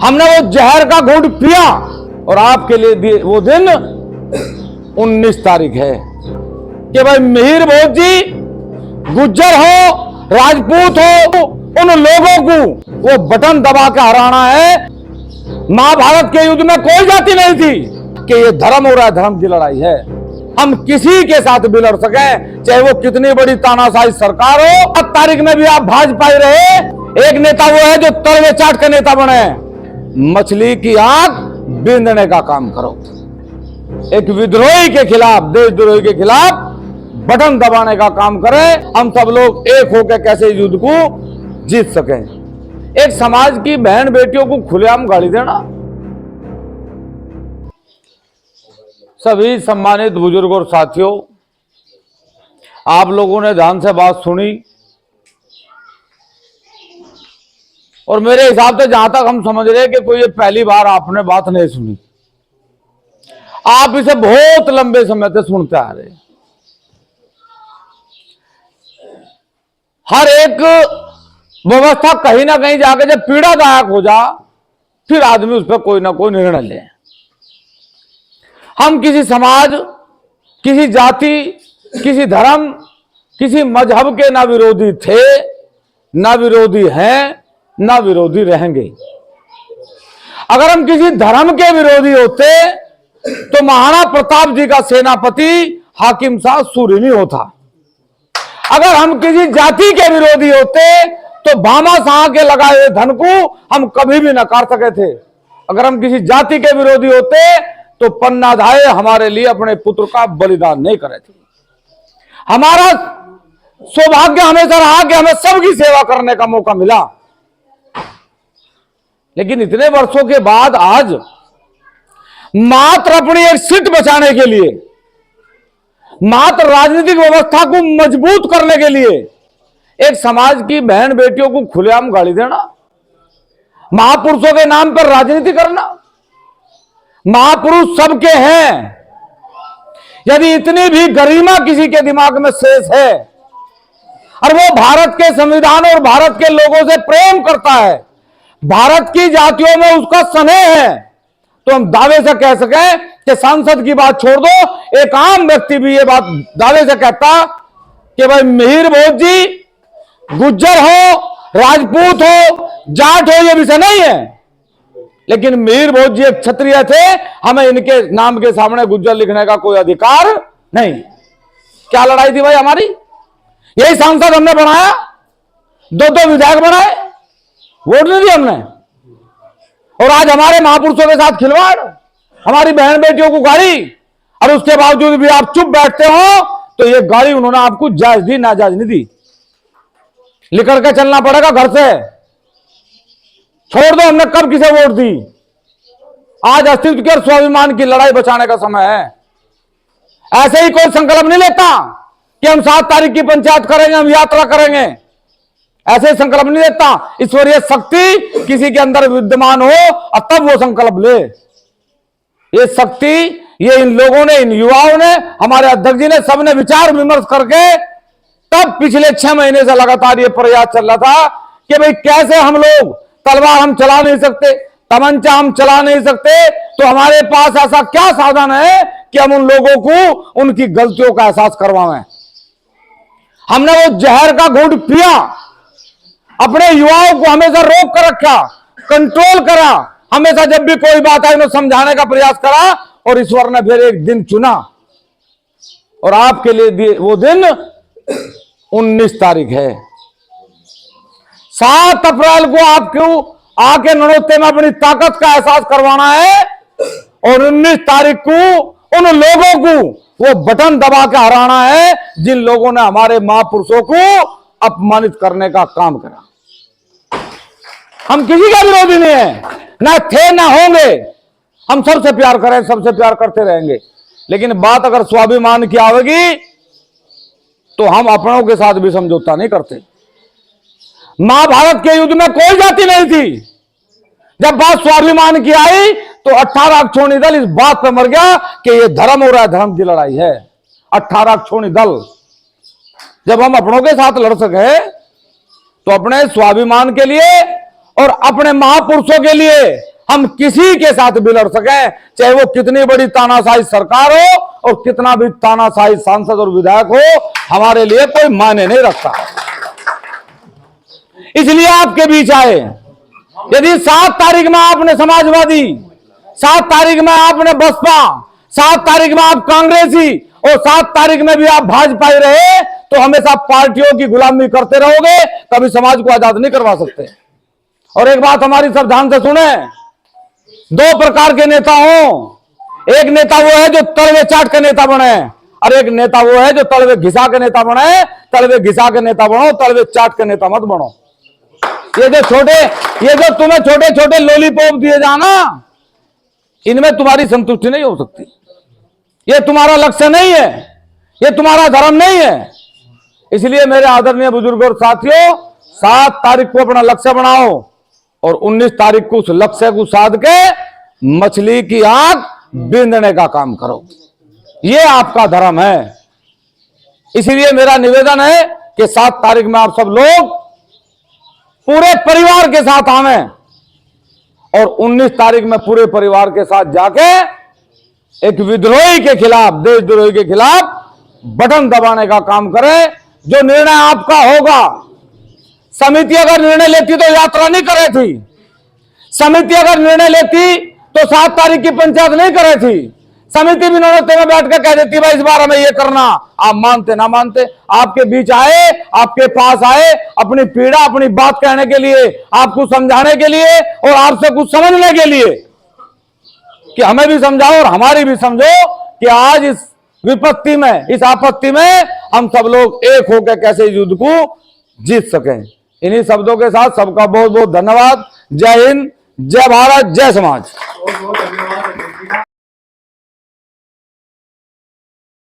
हमने वो जहर का घूंट पिया और आपके लिए वो दिन 19 तारीख है कि भाई मिहिर भोज जी गुज्जर हो राजपूत हो, उन लोगों को वो बटन दबा के हराना है। महाभारत के युद्ध में कोई जाति नहीं थी कि ये धर्म हो रहा है, धर्म की लड़ाई है। हम किसी के साथ भी लड़ सके, चाहे वो कितनी बड़ी तानाशाही सरकार हो। 7 तारीख में भी आप भाजपा ही रहे। एक नेता वो है जो तलवे चाट के नेता बने। मछली की आंख बींदने का काम करो। एक विद्रोही के खिलाफ, देशद्रोही के खिलाफ बटन दबाने का काम करें। हम सब लोग एक होकर कैसे युद्ध को जीत सकें। एक समाज की बहन बेटियों को खुलेआम गाली देना। सभी सम्मानित बुजुर्ग और साथियों, आप लोगों ने ध्यान से बात सुनी और मेरे हिसाब से जहां तक हम समझ रहे हैं कि कोई ये पहली बार आपने बात नहीं सुनी। आप इसे बहुत लंबे समय से सुनते आ रहे हैं। हर एक व्यवस्था कहीं ना कहीं जाकर जब पीड़ादायक हो जा, फिर आदमी उस पर कोई ना कोई निर्णय ले। हम किसी समाज, किसी जाति, किसी धर्म, किसी मजहब के ना विरोधी थे, ना विरोधी हैं, ना विरोधी रहेंगे। अगर हम किसी धर्म के विरोधी होते तो महाराणा प्रताप जी का सेनापति हाकिम शाह सूरी नहीं होता। अगर हम किसी जाति के विरोधी होते तो भामा शाह के लगाए हुए धन को हम कभी भी नकार सके थे। अगर हम किसी जाति के विरोधी होते तो पन्नाधाय हमारे लिए अपने पुत्र का बलिदान नहीं करे थे। हमारा सौभाग्य हमेशा रहा कि हमें सबकी सेवा करने का मौका मिला। लेकिन इतने वर्षों के बाद आज मात्र अपनी एक सीट बचाने के लिए, मात्र राजनीतिक व्यवस्था को मजबूत करने के लिए एक समाज की बहन बेटियों को खुलेआम गाली देना, महापुरुषों के नाम पर राजनीति करना। महापुरुष सबके हैं। यदि इतनी भी गरिमा किसी के दिमाग में शेष है और वो भारत के संविधान और भारत के लोगों से प्रेम करता है, भारत की जातियों में उसका स्नेह है, तो हम दावे से कह सकें कि सांसद की बात छोड़ दो, एक आम व्यक्ति भी ये बात दावे से कहता कि भाई मिहिर भोज जी गुज्जर हो राजपूत हो जाट हो, ये विषय नहीं है। लेकिन मिहिर भोज जी एक क्षत्रिय थे, हमें इनके नाम के सामने गुज्जर लिखने का कोई अधिकार नहीं। क्या लड़ाई थी भाई हमारी? यही सांसद हमने बनाया, 2 विधायक बनाए, वोट नहीं दिया हमने। और आज हमारे महापुरुषों के साथ खिलवाड़, हमारी बहन बेटियों को गाली, और उसके बावजूद भी आप चुप बैठते हो। तो ये गाली उन्होंने आपको जायज दी, नाजायज नहीं दी। लिखकर के चलना पड़ेगा घर से। छोड़ दो हमने कब किसे वोट दी। आज अस्तित्व के और स्वाभिमान की लड़ाई बचाने का समय है। ऐसे ही कोई संकल्प नहीं लेता कि हम 7 तारीख की पंचायत करेंगे, हम यात्रा करेंगे। ऐसे ही संकल्प नहीं लेता। ईश्वरीय शक्ति किसी के अंदर विद्यमान हो और तब वो संकल्प ले। ये शक्ति, ये इन लोगों ने, इन युवाओं ने, हमारे अध्यक्ष जी ने, सबने विचार विमर्श करके तब पिछले 6 महीने से लगातार ये प्रयास चल रहा था कि भाई कैसे हम लोग, तलवार हम चला नहीं सकते, तमंचा हम चला नहीं सकते, तो हमारे पास ऐसा क्या साधन है कि हम उन लोगों को उनकी गलतियों का एहसास करवाएं। हमने वो जहर का घूंट पिया, अपने युवाओं को हमेशा रोक कर रखा, कंट्रोल करा। हमेशा जब भी कोई बात आई उन्हें समझाने का प्रयास करा और ईश्वर ने फिर एक दिन चुना और आपके लिए वो दिन 19 तारीख है। 7 अप्रैल को आपको आके नरोत्ते में अपनी ताकत का एहसास करवाना है और 19 तारीख को उन लोगों को वो बटन दबा के हराना है जिन लोगों ने हमारे महापुरुषों को अपमानित करने का काम करा। हम किसी का विरोधी नहीं है, ना थे ना होंगे। हम सबसे प्यार करें, सबसे प्यार करते रहेंगे। लेकिन बात अगर स्वाभिमान की आवेगी तो हम अपनों के साथ भी समझौता नहीं करते। महाभारत के युद्ध में कोई जाति नहीं थी। जब बात स्वाभिमान की आई तो 18 अक्षौणी दल इस बात पर मर गया कि यह धर्म हो रहा है, धर्म की लड़ाई है। 18 अक्षौणी दल। जब हम अपनों के साथ लड़ सके तो अपने स्वाभिमान के लिए और अपने महापुरुषों के लिए हम किसी के साथ भी लड़ सकें, चाहे वो कितनी बड़ी तानाशाही सरकार हो और कितना भी तानाशाही सांसद और विधायक हो, हमारे लिए कोई मायने नहीं रखता। इसलिए आपके बीच आए। यदि 7 तारीख में आपने समाजवादी, 7 तारीख में आपने बसपा, 7 तारीख में आप कांग्रेसी और 7 तारीख में भी आप भाजपा ही रहे, तो हमेशा पार्टियों की गुलामी करते रहोगे, कभी समाज को आजाद नहीं करवा सकते। और एक बात हमारी सब ध्यान से सुने, 2 प्रकार के नेता हो। एक नेता वो है जो तलवे चाट के नेता बने, और एक नेता वो है जो तलवे घिसा के नेता बने। तलवे घिसा के नेता बनो, तलवे चाट के नेता मत बनो। ये जो तुम्हें छोटे छोटे लॉलीपॉप दिए जाना, इनमें तुम्हारी संतुष्टि नहीं हो सकती। ये तुम्हारा लक्ष्य नहीं है, ये तुम्हारा धर्म नहीं है। इसलिए मेरे आदरणीय बुजुर्गों और साथियों, 7 तारीख को अपना लक्ष्य बनाओ और 19 तारीख को उस लक्ष्य को साध के मछली की आंख बींधने का काम करो। ये आपका धर्म है। इसीलिए मेरा निवेदन है कि 7 तारीख में आप सब लोग पूरे परिवार के साथ आवें और 19 तारीख में पूरे परिवार के साथ जाके एक विद्रोही के खिलाफ, देशद्रोही के खिलाफ बटन दबाने का काम करें। जो निर्णय आपका होगा, समिति अगर निर्णय लेती तो यात्रा नहीं कर रही थी। समिति अगर निर्णय लेती तो 7 तारीख की पंचायत नहीं कर रही थी। समिति भी नौबत में बैठ कर कह देती भाई इस बार हमें ये करना। आप मानते ना मानते, आपके बीच आए, आपके पास आए, अपनी पीड़ा, अपनी बात कहने के लिए, आपको समझाने के लिए और आपसे कुछ समझने के लिए कि हमें भी समझाओ और हमारी भी समझो कि आज इस विपत्ति में, इस आपत्ति में हम सब लोग एक होकर कैसे युद्ध को जीत सकें। इन्हीं शब्दों के साथ सबका बहुत बहुत धन्यवाद। जय हिंद, जय भारत, जय समाज।